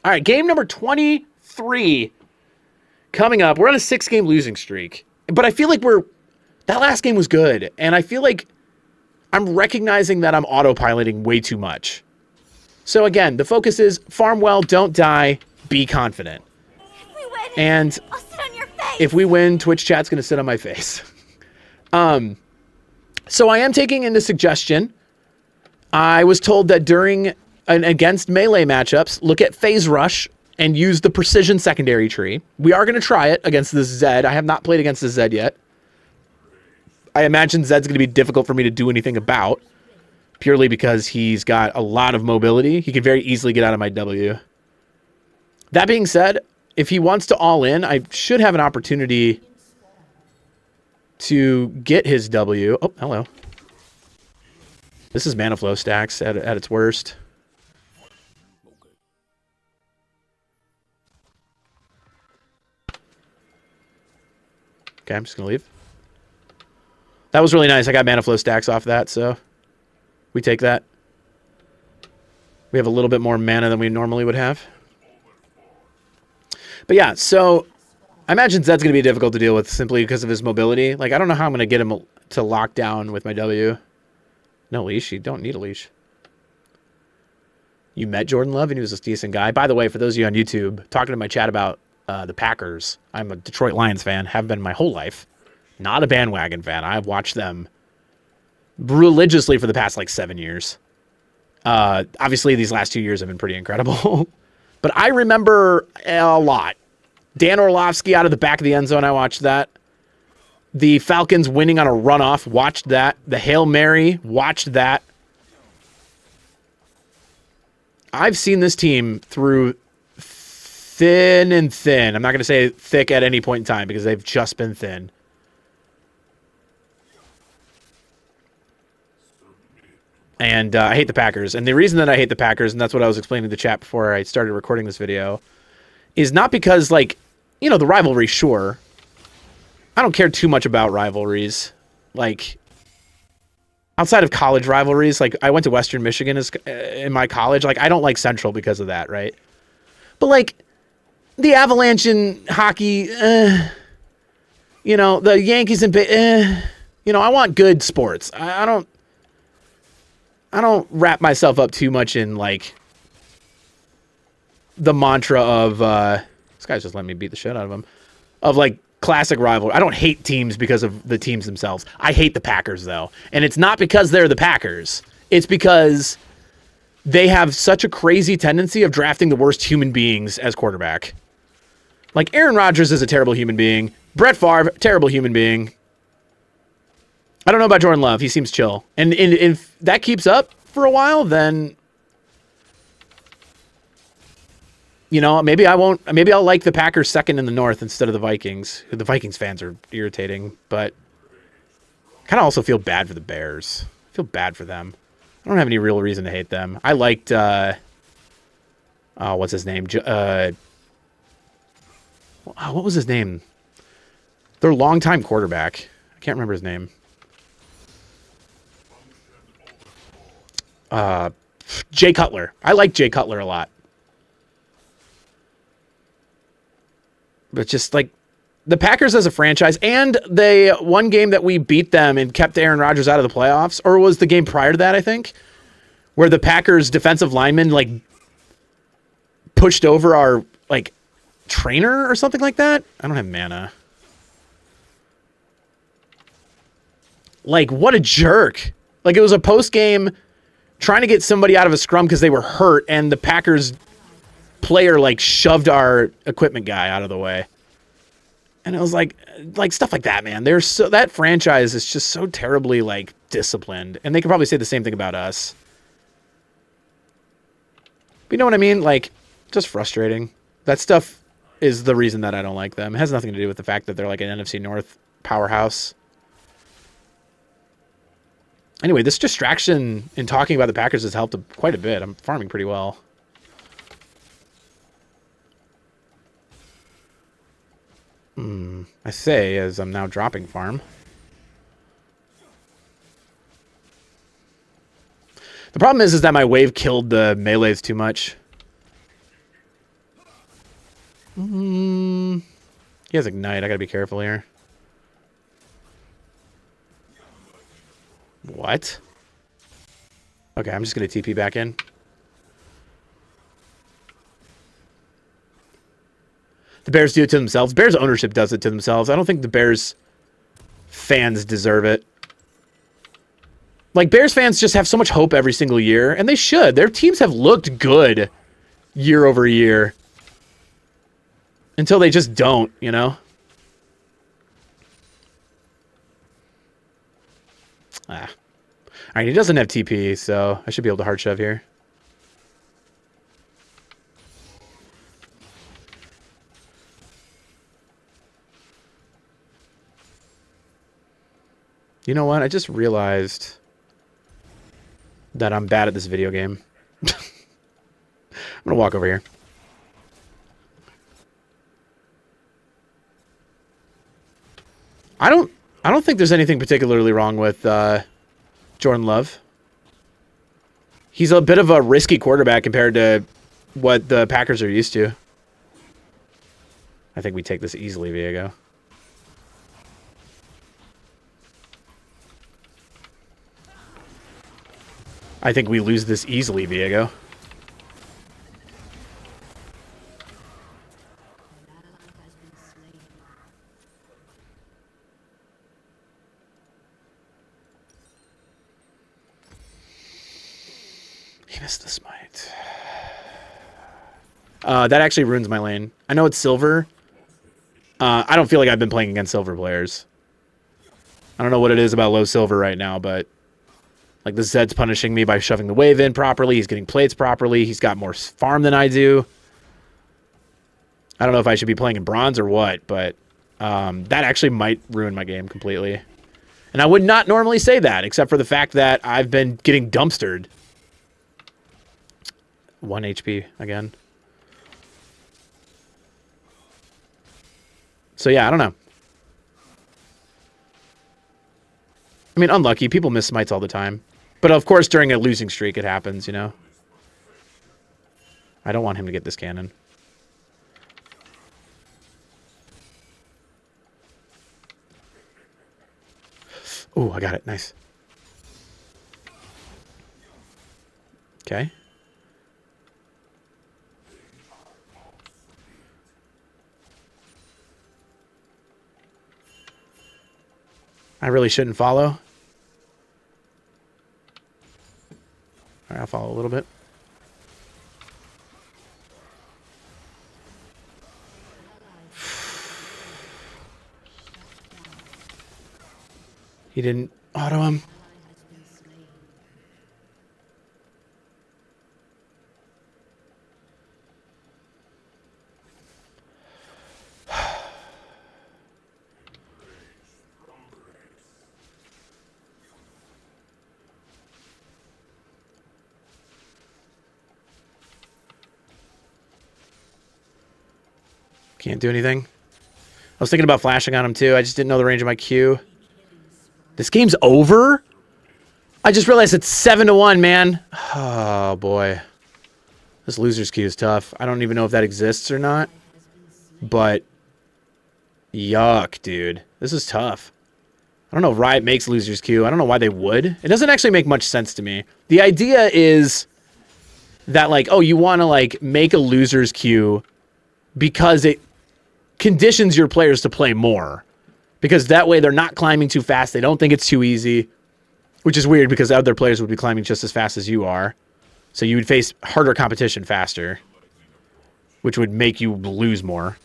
All right, game number 23 coming up. We're on a 6-game losing streak. But I feel like that last game was good. And I feel like I'm recognizing that I'm autopiloting way too much. So again, the focus is farm well, don't die, be confident. If we win, and I'll sit on your face. If we win, Twitch chat's going to sit on my face. So I am taking into suggestion. I was told that during and against melee matchups, look at phase rush and use the precision secondary tree. We are going to try it against this Zed. I have not played against the Zed yet. I imagine Zed's going to be difficult for me to do anything about, purely because he's got a lot of mobility. He could very easily get out of my W. That being said, if he wants to all in, I should have an opportunity to get his W. Oh, hello. This is mana flow stacks at its worst. Okay, I'm just going to leave. That was really nice. I got mana flow stacks off that, so we take that. We have a little bit more mana than we normally would have. But yeah, so I imagine Zed's going to be difficult to deal with simply because of his mobility. Like, I don't know how I'm going to get him to lock down with my W. No leash. You don't need a leash. You met Jordan Love and he was a decent guy. By the way, for those of you on YouTube, talking to my chat about the Packers, I'm a Detroit Lions fan, have been my whole life. Not a bandwagon fan. I've watched them religiously for the past, 7 years. Obviously, these last 2 years have been pretty incredible. But I remember a lot. Dan Orlovsky out of the back of the end zone, I watched that. The Falcons winning on a runoff, watched that. The Hail Mary, watched that. I've seen this team through thin and thin. I'm not going to say thick at any point in time because they've just been thin. And I hate the Packers. And the reason that I hate the Packers, and that's what I was explaining to the chat before I started recording this video, is not because, the rivalry, sure. I don't care too much about rivalries. Outside of college rivalries, I went to Western Michigan in my college. I don't like Central because of that, right? But, the Avalanche in hockey, the Yankees in, I want good sports. I don't wrap myself up too much in, the mantra of, this guy's just letting me beat the shit out of him, of, classic rivalry. I don't hate teams because of the teams themselves. I hate the Packers, though. And it's not because they're the Packers. It's because they have such a crazy tendency of drafting the worst human beings as quarterback. Aaron Rodgers is a terrible human being. Brett Favre, terrible human being. I don't know about Jordan Love. He seems chill. And if that keeps up for a while, then, maybe I won't. Maybe I'll like the Packers second in the North instead of the Vikings. The Vikings fans are irritating, but kind of also feel bad for the Bears. I feel bad for them. I don't have any real reason to hate them. I liked, what's his name? What was his name? Their longtime quarterback. I can't remember his name. Jay Cutler. I like Jay Cutler a lot. But just the Packers as a franchise, and the one game that we beat them and kept Aaron Rodgers out of the playoffs, or was the game prior to that, I think, where the Packers defensive lineman pushed over our trainer or something like that. I don't have mana. What a jerk. It was a post game trying to get somebody out of a scrum because they were hurt, and the Packers player shoved our equipment guy out of the way. And it was stuff like that, man. That franchise is just so terribly disciplined, and they could probably say the same thing about us. But you know what I mean? Just frustrating. That stuff is the reason that I don't like them. It has nothing to do with the fact that they're an NFC North powerhouse. Anyway, this distraction in talking about the Packers has helped quite a bit. I'm farming pretty well. I say as I'm now dropping farm. The problem is that my wave killed the melees too much. He has Ignite. I gotta be careful here. What? Okay, I'm just gonna TP back in. The Bears do it to themselves. Bears ownership does it to themselves. I don't think the Bears fans deserve it. Like, Bears fans just have so much hope every single year, and they should. Their teams have looked good year over year. Until they just don't, you know? Ah. Alright, he doesn't have TP, so I should be able to hard shove here. You know what? I just realized that I'm bad at this video game. I'm gonna walk over here. I don't think there's anything particularly wrong with Jordan Love. He's a bit of a risky quarterback compared to what the Packers are used to. I think we take this easily, Viego. I think we lose this easily, Viego. He missed the smite. That actually ruins my lane. I know it's silver. I don't feel like I've been playing against silver players. I don't know what it is about low silver right now, but like the Zed's punishing me by shoving the wave in properly. He's getting plates properly. He's got more farm than I do. I don't know if I should be playing in bronze or what, but that actually might ruin my game completely. And I would not normally say that, except for the fact that I've been getting dumpstered. 1 HP again. So yeah, I don't know. I mean, unlucky. People miss smites all the time. But of course, during a losing streak, it happens, you know? I don't want him to get this cannon. Ooh, I got it. Nice. Okay. I really shouldn't follow. All right, I'll follow a little bit. He didn't auto him. Can't do anything. I was thinking about flashing on him too. I just didn't know the range of my Q. This game's over? I just realized it's 7-1, man. Oh, boy. This loser's queue is tough. I don't even know if that exists or not. But, yuck, dude. This is tough. I don't know if Riot makes loser's queue. I don't know why they would. It doesn't actually make much sense to me. The idea is that, like, oh, you want to, like, make a loser's queue because it conditions your players to play more. Because that way they're not climbing too fast. They don't think it's too easy. Which is weird because other players would be climbing just as fast as you are. So you would face harder competition faster. Which would make you lose more.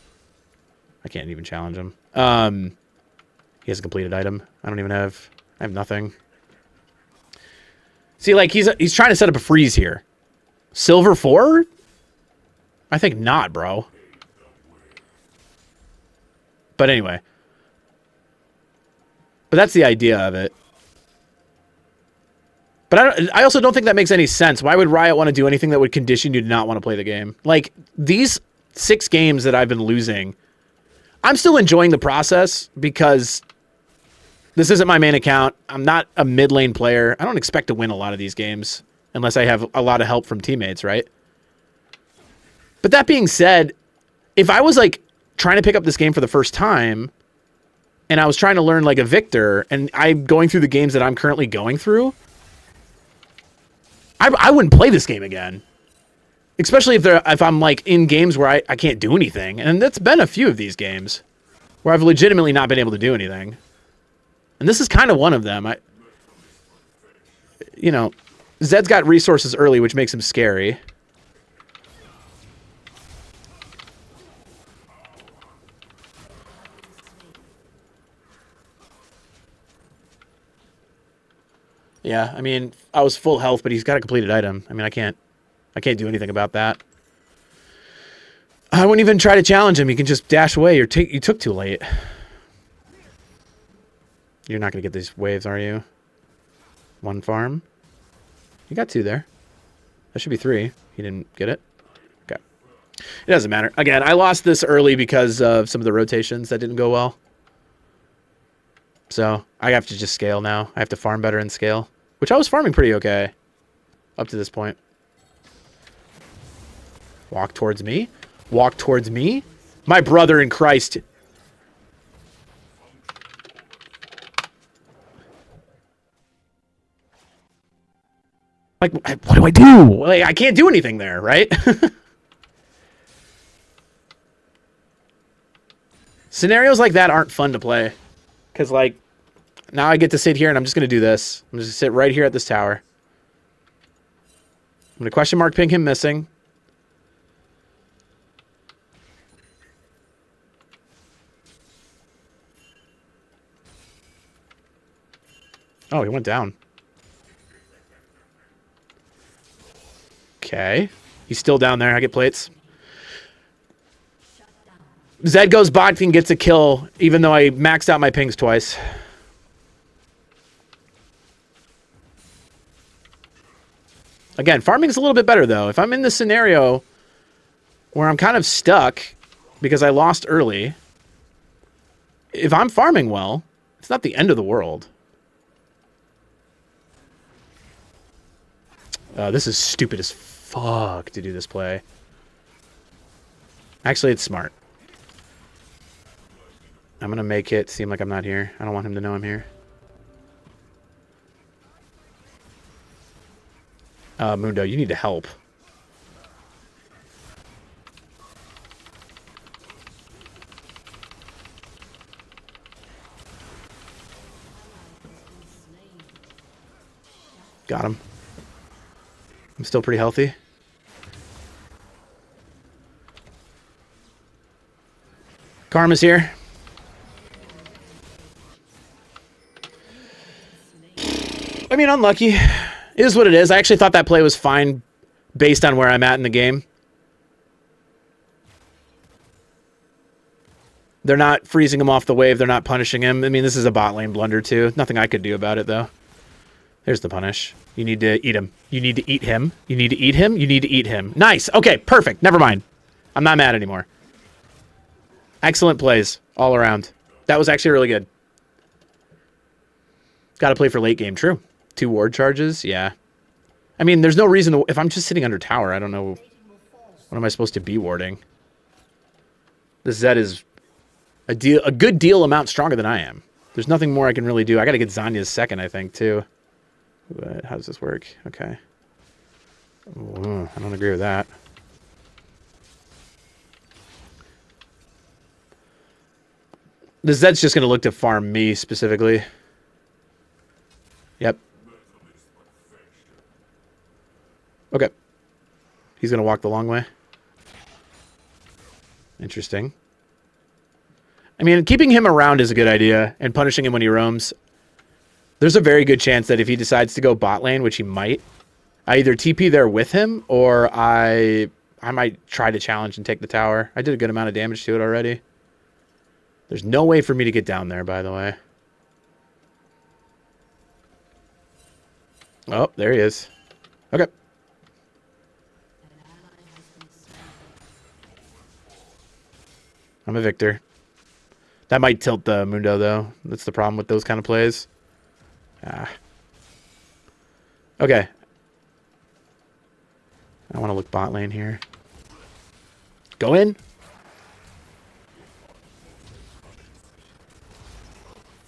I can't even challenge him. He has a completed item. I have nothing. See, like, he's trying to set up a freeze here. Silver 4? I think not, bro. But anyway. But that's the idea of it. But I also don't think that makes any sense. Why would Riot want to do anything that would condition you to not want to play the game? Like, these 6 games that I've been losing, I'm still enjoying the process because this isn't my main account. I'm not a mid lane player. I don't expect to win a lot of these games unless I have a lot of help from teammates, right? But that being said, if I was like trying to pick up this game for the first time and I was trying to learn like a Victor and I'm going through the games that I'm currently going through, I wouldn't play this game again. Especially if I'm like in games where I can't do anything. And that's been a few of these games where I've legitimately not been able to do anything. And this is kind of one of them. You know, Zed's got resources early, which makes him scary. Yeah, I mean, I was full health, but he's got a completed item. I mean, I can't do anything about that. I wouldn't even try to challenge him. You can just dash away. You took too late. You're not going to get these waves, are you? One farm. You got 2 there. That should be 3. He didn't get it. Okay. It doesn't matter. Again, I lost this early because of some of the rotations that didn't go well. So I have to just scale now. I have to farm better and scale, which I was farming pretty okay up to this point. Walk towards me. Walk towards me. My brother in Christ. Like, what do I do? Like, I can't do anything there, right? Scenarios like that aren't fun to play. Because, like, now I get to sit here and I'm just going to do this. I'm just going to sit right here at this tower. I'm going to question mark ping him missing. Oh, he went down. Okay. He's still down there. I get plates. Zed goes bot and gets a kill, even though I maxed out my pings twice. Again, farming is a little bit better, though. If I'm in this scenario where I'm kind of stuck because I lost early, if I'm farming well, it's not the end of the world. This is stupid as fuck to do this play. Actually, it's smart. I'm going to make it seem like I'm not here. I don't want him to know I'm here. Mundo, you need to help. Got him. I'm still pretty healthy. Karma's here. I mean, unlucky. It is what it is. I actually thought that play was fine based on where I'm at in the game. They're not freezing him off the wave. They're not punishing him. I mean, this is a bot lane blunder, too. Nothing I could do about it, though. There's the punish. You need to eat him. You need to eat him. You need to eat him. You need to eat him. Nice. Okay, perfect. Never mind. I'm not mad anymore. Excellent plays all around. That was actually really good. Got to play for late game. True. 2 ward charges. Yeah. I mean, there's no reason to... If I'm just sitting under tower, I don't know... What am I supposed to be warding? This Zed is a good deal amount stronger than I am. There's nothing more I can really do. I got to get Zanya's second, I think, too. But how does this work? Okay. Ooh, I don't agree with that. The Zed's just going to look to farm me specifically. Yep. Okay. He's going to walk the long way. Interesting. I mean, keeping him around is a good idea, and punishing him when he roams. There's a very good chance that if he decides to go bot lane, which he might, I either TP there with him, or I might try to challenge and take the tower. I did a good amount of damage to it already. There's no way for me to get down there, by the way. Oh, there he is. Okay. I'm a Victor. That might tilt the Mundo, though. That's the problem with those kind of plays. Ah. Okay. I want to look bot lane here. Go in.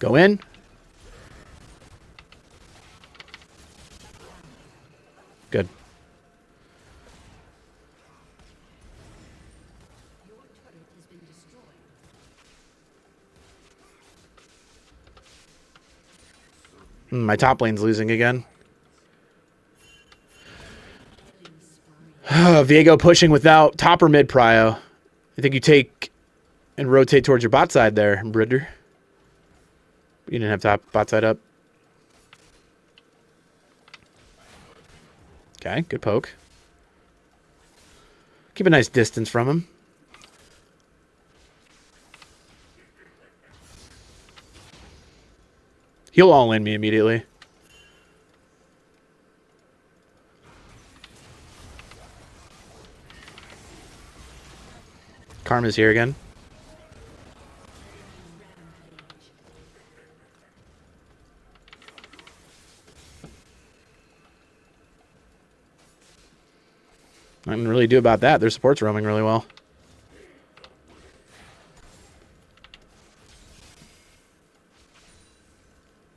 Go in. Good. My top lane's losing again. Viego pushing without top or mid prio. I think you take and rotate towards your bot side there, Bridder. You didn't have top bot side up. Okay, good poke. Keep a nice distance from him. He'll all in me immediately. Karma's here again. Nothing to really do about that. Their support's roaming really well.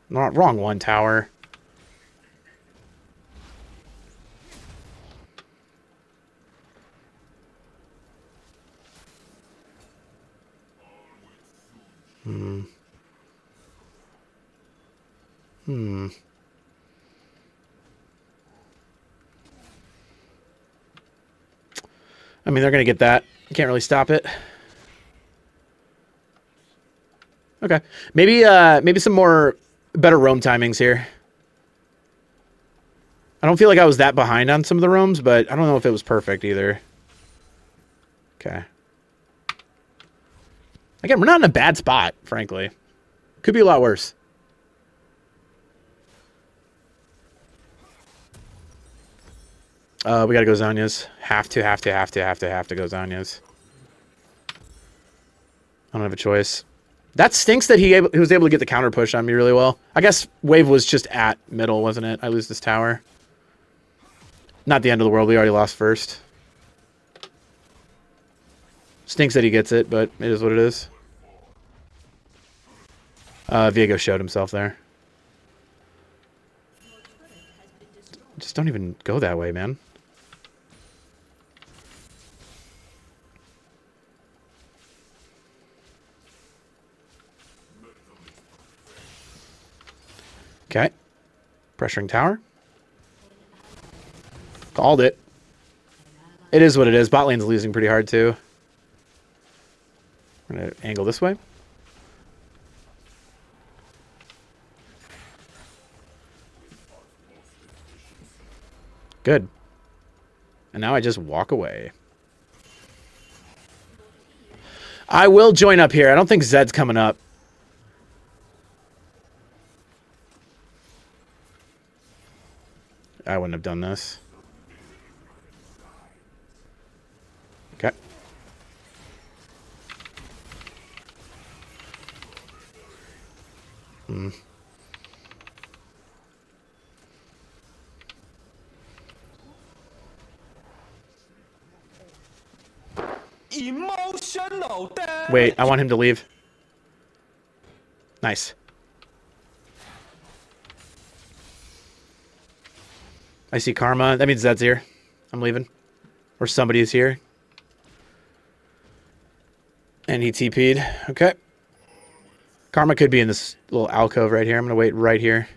Not wrong one tower. I mean, they're going to get that. Can't really stop it. Okay. Maybe some more better roam timings here. I don't feel like I was that behind on some of the roams, but I don't know if it was perfect either. Okay. Again, we're not in a bad spot, frankly. Could be a lot worse. We got to go Zanya's. Have to go Zanya's. I don't have a choice. That stinks that he was able to get the counter push on me really well. I guess wave was just at middle, wasn't it? I lose this tower. Not the end of the world. We already lost first. Stinks that he gets it, but it is what it is. Viego showed himself there. Just don't even go that way, man. Okay. Pressuring tower. Called it. It is what it is. Bot lane's losing pretty hard, too. I'm going to angle this way. Good. And now I just walk away. I will join up here. I don't think Zed's coming up. I wouldn't have done this. Okay. Emotional damage. Wait, I want him to leave. Nice. I see Karma. That means Zed's here. I'm leaving. Or somebody is here. And he TP'd. Okay. Karma could be in this little alcove right here. I'm going to wait right here.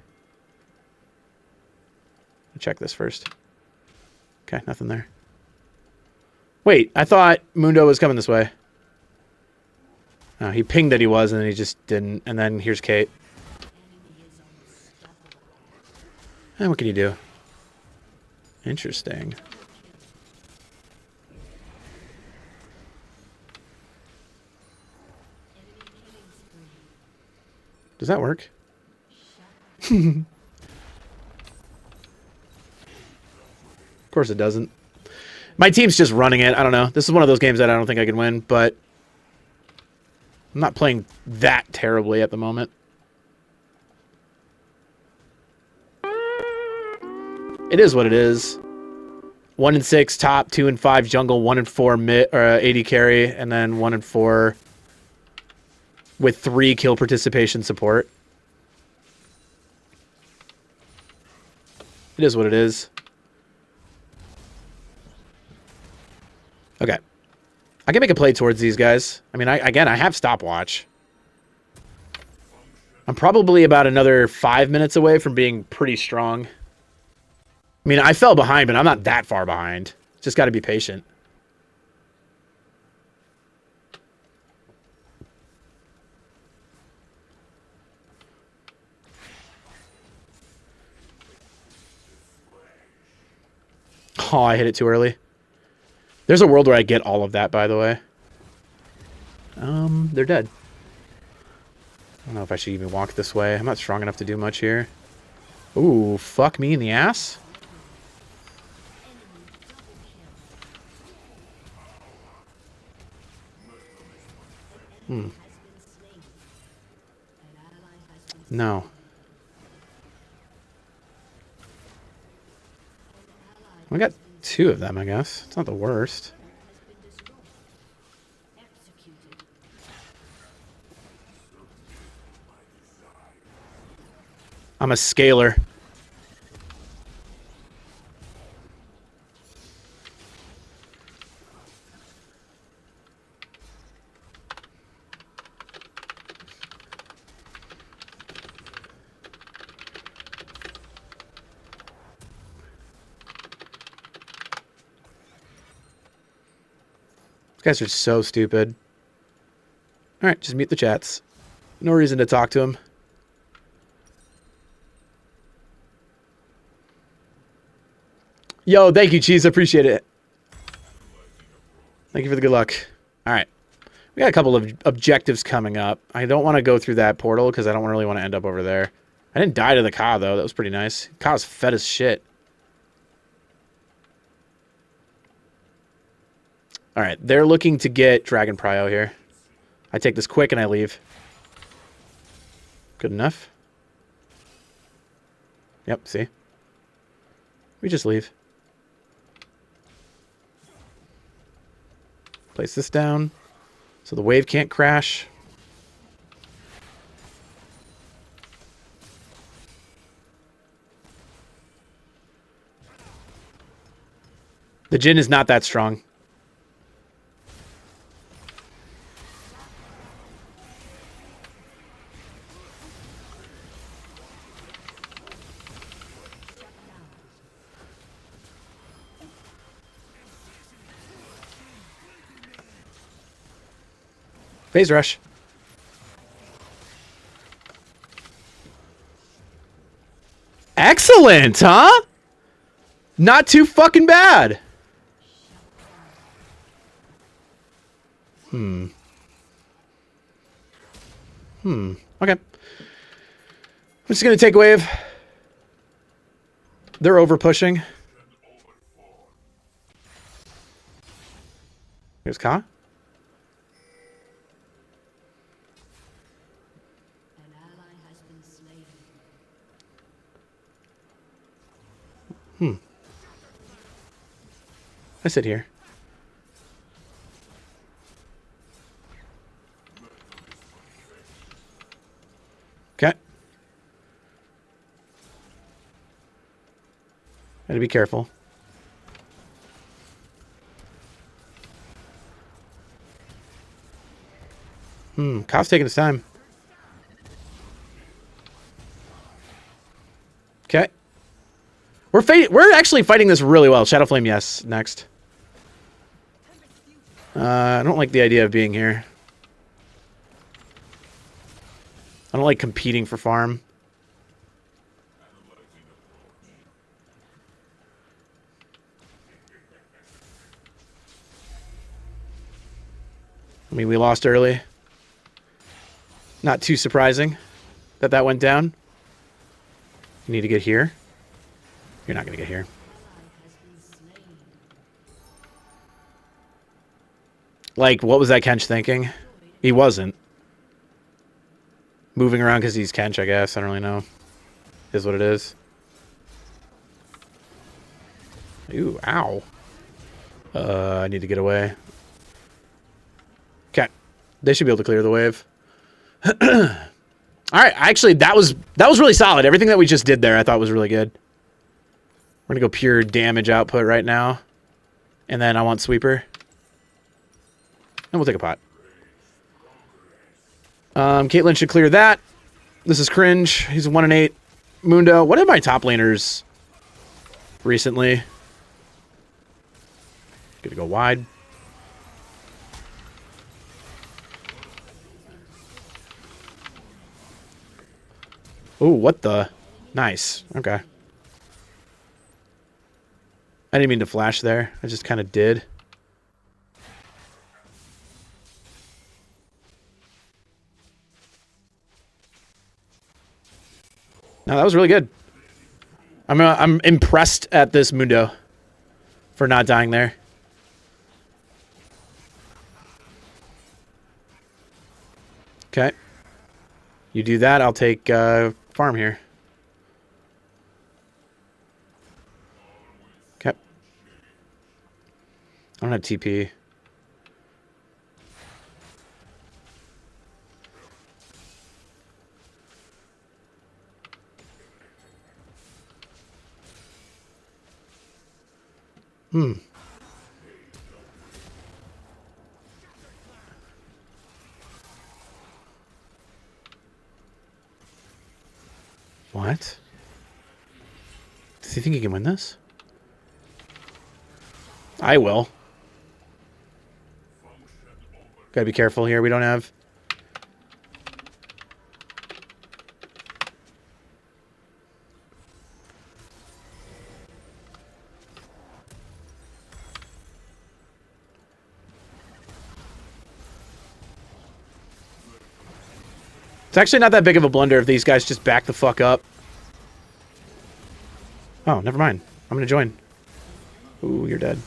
Check this first. Okay, nothing there. Wait, I thought Mundo was coming this way. No, he pinged that he was, and then he just didn't. And then here's Kate. And what can you do? Interesting. Does that work? Of course it doesn't. My team's just running it. I don't know. This is one of those games that I don't think I can win, but I'm not playing that terribly at the moment. It is what it is. 1 and 6 top, 2 and 5 jungle, 1 and 4 mid or 80 carry, and then 1 and 4 with 3 kill participation support. It is what it is. Okay. I can make a play towards these guys. I mean, again, I have stopwatch. I'm probably about another 5 minutes away from being pretty strong. I mean, I fell behind, but I'm not that far behind. Just got to be patient. Oh, I hit it too early. There's a world where I get all of that, by the way. They're dead. I don't know if I should even walk this way. I'm not strong enough to do much here. Ooh, fuck me in the ass. No. We got 2 of them, I guess. It's not the worst. I'm a scaler. These guys are so stupid. Alright, just mute the chats. No reason to talk to them. Yo, thank you, Cheese. I appreciate it. Thank you for the good luck. Alright. We got a couple of objectives coming up. I don't want to go through that portal because I don't really want to end up over there. I didn't die to the Ka, though. That was pretty nice. Ka's fed as shit. Alright, they're looking to get Dragon Prio here. I take this quick and I leave. Good enough. Yep, see? We just leave. Place this down so the wave can't crash. The Jhin is not that strong. Phase rush. Excellent, huh? Not too fucking bad. Okay. I'm just going to take a wave. They're over pushing. Here's Ka. I sit here. Okay. Gotta be careful. Ka's taking his time. Okay. We're actually fighting this really well. Shadow Flame, yes. Next. I don't like the idea of being here. I don't like competing for farm. I mean, we lost early. Not too surprising that that went down. You need to get here. You're not going to get here. Like, what was that Kench thinking? He wasn't. Moving around because he's Kench, I guess. I don't really know. Is what it is. Ooh, ow. I need to get away. Okay. They should be able to clear the wave. Alright, actually, that was really solid. Everything that we just did there I thought was really good. We're going to go pure damage output right now. And then I want sweeper. And we'll take a pot. Caitlyn should clear that. This is cringe. He's a 1-8. Mundo. What are my top laners recently? Gonna go wide. Ooh, what the? Nice. Okay. I didn't mean to flash there. I just kind of did. No, that was really good. I'm impressed at this Mundo for not dying there. Okay. You do that, I'll take farm here. Okay. I don't have TP. What? Does he think he can win this? I will. Gotta be careful here. We don't have... It's actually not that big of a blunder if these guys just back the fuck up. Oh, never mind. I'm gonna join. Ooh, you're dead.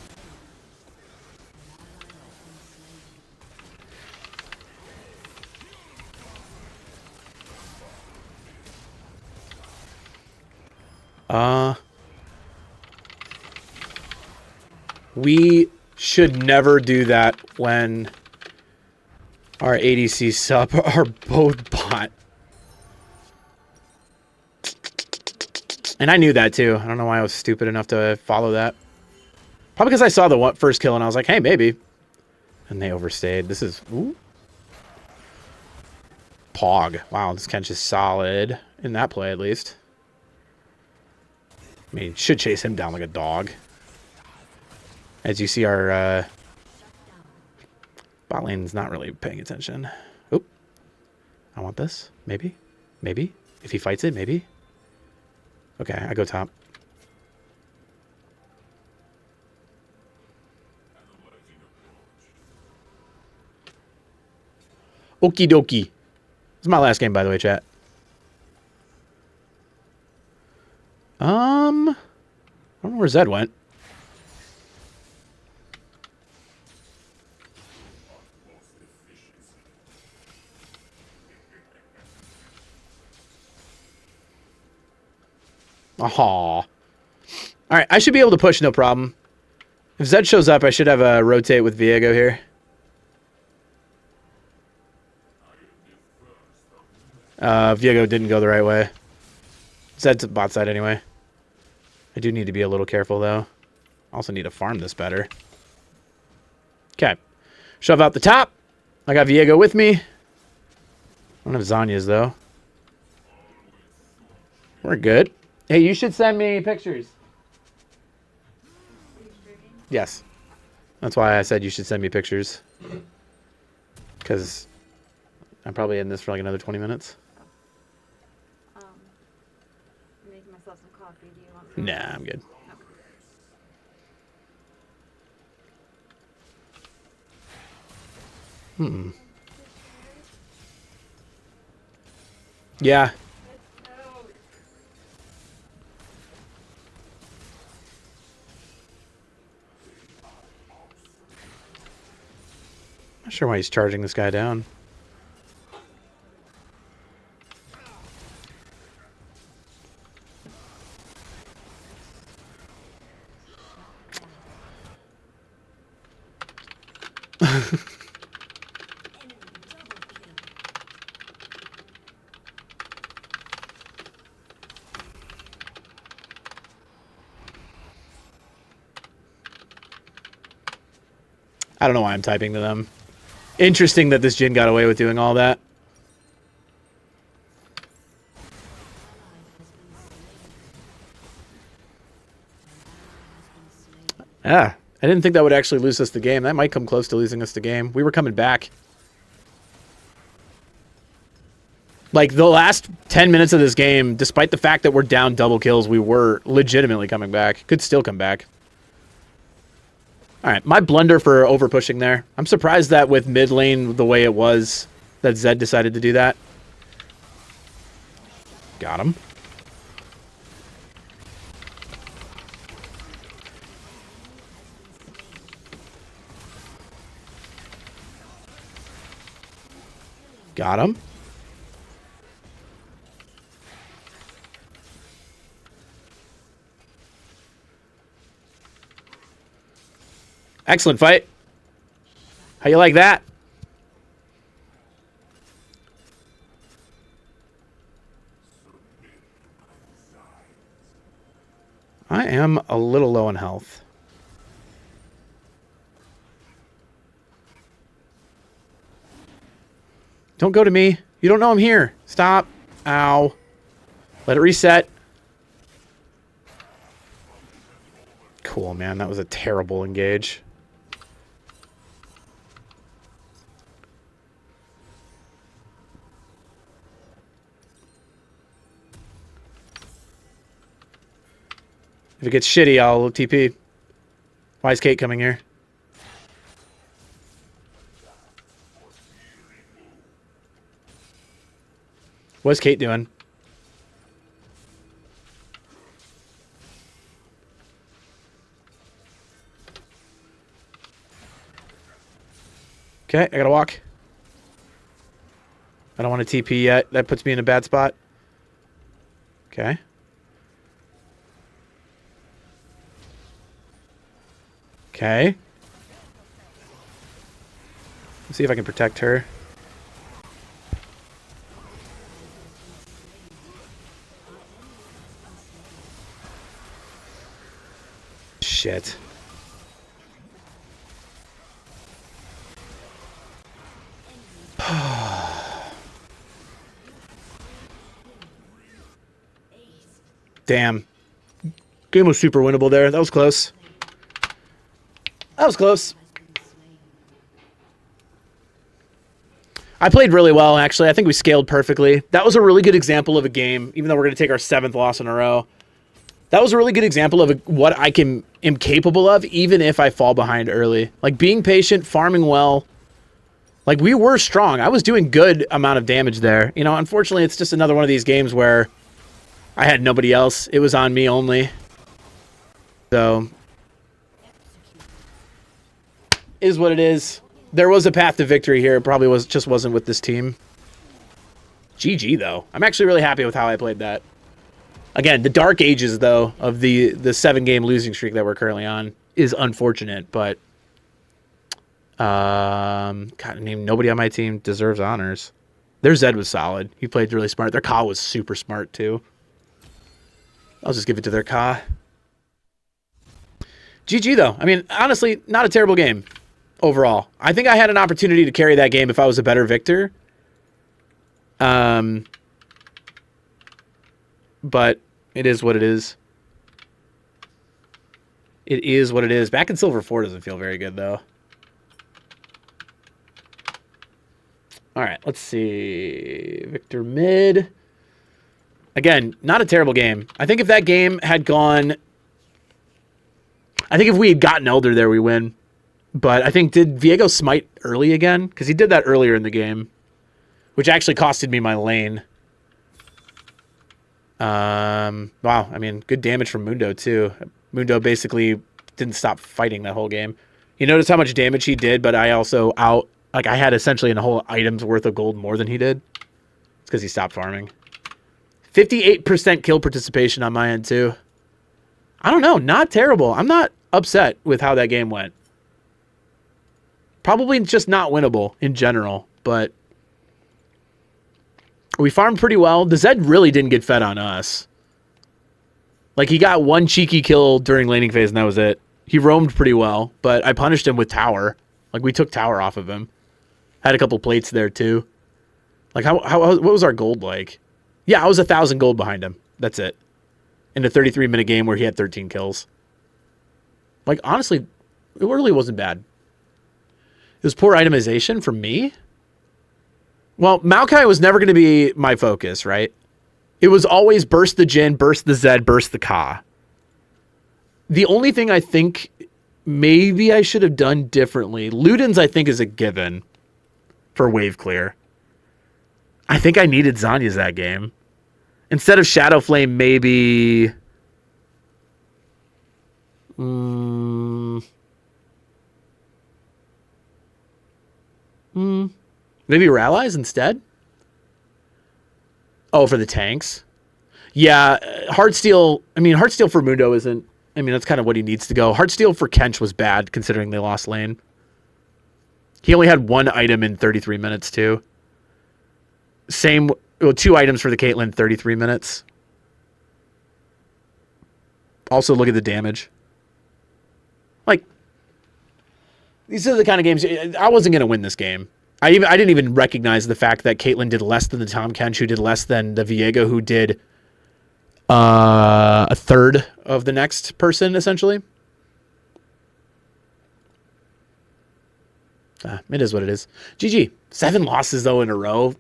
We should never do that when our ADC sub are both bot. And I knew that too. I don't know why I was stupid enough to follow that. Probably because I saw the first kill and I was like, hey, maybe. And they overstayed. This is... Ooh. Pog. Wow, this Kench is solid. In that play, at least. I mean, should chase him down like a dog. As you see, our bot lane's not really paying attention. Oop. I want this. Maybe. Maybe. If he fights it, maybe. Okay, I go top. Okie dokie. This is my last game, by the way, chat. I don't know where Zed went. Aha. All right, I should be able to push, no problem. If Zed shows up, I should have a rotate with Viego here. Viego didn't go the right way. Zed's bot side anyway. I do need to be a little careful, though. Also need to farm this better. Okay. Shove out the top. I got Viego with me. I don't have Zanya's, though. We're good. Hey, you should send me pictures. Yes. That's why I said you should send me pictures. Because I'm probably in this for like another 20 minutes. I'm making myself some coffee. Do you want some? Nah, I'm good. Hmm. Yeah. Not sure why he's charging this guy down. I don't know why I'm typing to them. Interesting that this Jhin got away with doing all that. Yeah, I didn't think that would actually lose us the game. That might come close to losing us the game. We were coming back. Like, the last 10 minutes of this game, despite the fact that we're down double kills, we were legitimately coming back. Could still come back. All right, my blunder for over-pushing there. I'm surprised that with mid lane the way it was, that Zed decided to do that. Got him. Got him. Excellent fight. How you like that? I am a little low on health. Don't go to me. You don't know I'm here. Stop. Ow. Let it reset. Cool, man. That was a terrible engage. If it gets shitty, I'll TP. Why is Kate coming here? What's Kate doing? Okay, I gotta walk. I don't want to TP yet. That puts me in a bad spot. Okay. Okay. Let's see if I can protect her. Shit. Damn. Game was super winnable there. That was close. That was close. I played really well, actually. I think we scaled perfectly. That was a really good example of a game, even though we're going to take our 7th loss in a row. That was a really good example of what I am capable of, even if I fall behind early. Like, being patient, farming well. Like, we were strong. I was doing good amount of damage there. You know, unfortunately, it's just another one of these games where I had nobody else. It was on me only. So, is what it is. There was a path to victory here. It probably just wasn't with this team. GG, though. I'm actually really happy with how I played that. Again, the dark ages, though, of the 7-game losing streak that we're currently on is unfortunate, but God, nobody on my team deserves honors. Their Zed was solid. He played really smart. Their Ka was super smart, too. I'll just give it to their Ka. GG, though. I mean, honestly, not a terrible game overall. I think I had an opportunity to carry that game if I was a better Victor. But it is what it is. It is what it is. Back in Silver 4 doesn't feel very good, though. All right, let's see. Victor mid. Again, not a terrible game. I think if that game had gone... I think if we had gotten Elder there, we win. But I think, did Viego smite early again? Because he did that earlier in the game. Which actually costed me my lane. Wow, I mean, good damage from Mundo, too. Mundo basically didn't stop fighting that whole game. You notice how much damage he did, but I also I had essentially a whole item's worth of gold more than he did. It's because he stopped farming. 58% kill participation on my end, too. I don't know, not terrible. I'm not upset with how that game went. Probably just not winnable in general, but we farmed pretty well. The Zed really didn't get fed on us. Like, he got one cheeky kill during laning phase, and that was it. He roamed pretty well, but I punished him with tower. Like, we took tower off of him. Had a couple plates there, too. Like, what was our gold like? Yeah, I was 1,000 gold behind him. That's it. In a 33-minute game where he had 13 kills. Like, honestly, it really wasn't bad. It was poor itemization from me. Well, Maokai was never going to be my focus, right? It was always burst the Jin, burst the Zed, burst the Ka. The only thing I think maybe I should have done differently, Ludens I think is a given for wave clear. I think I needed Zanya's that game. Instead of Shadow Flame, maybe... Maybe Rallies instead? Oh, for the tanks? Yeah, Heartsteel... I mean, Heartsteel for Mundo isn't... I mean, that's kind of what he needs to go. Heartsteel for Kench was bad, considering they lost lane. He only had one item in 33 minutes, too. Same... Well, 2 items for the Caitlyn, 33 minutes. Also, look at the damage. Like, these are the kind of games... I wasn't going to win this game. I didn't even recognize the fact that Caitlyn did less than the Tahm Kench, who did less than the Viego, who did a third of the next person, essentially. It is what it is. GG. 7 losses, though, in a row.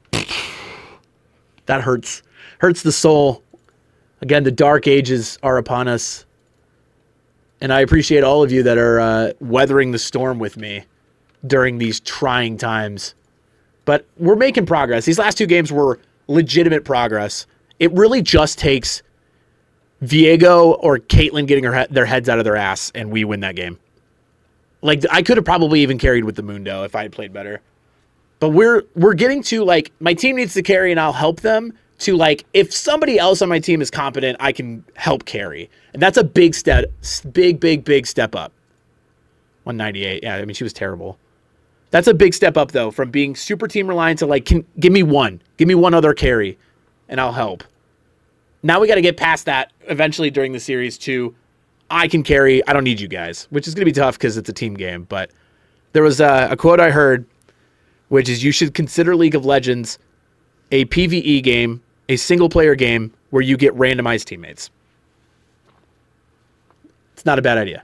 That hurts. Hurts the soul. Again, the dark ages are upon us. And I appreciate all of you that are weathering the storm with me during these trying times. But we're making progress. These last 2 games were legitimate progress. It really just takes Viego or Caitlyn getting their heads out of their ass, and we win that game. Like, I could have probably even carried with the Mundo if I had played better. But we're getting to, like, my team needs to carry and I'll help them, to, like, if somebody else on my team is competent, I can help carry. And that's a big step, big step up. 198. Yeah, I mean, she was terrible. That's a big step up, though, from being super team reliant to, like, give me one other carry, and I'll help. Now we got to get past that eventually during the series to, I can carry, I don't need you guys, which is going to be tough because it's a team game. But there was a quote I heard, which is, you should consider League of Legends a PvE game, a single-player game where you get randomized teammates. It's not a bad idea.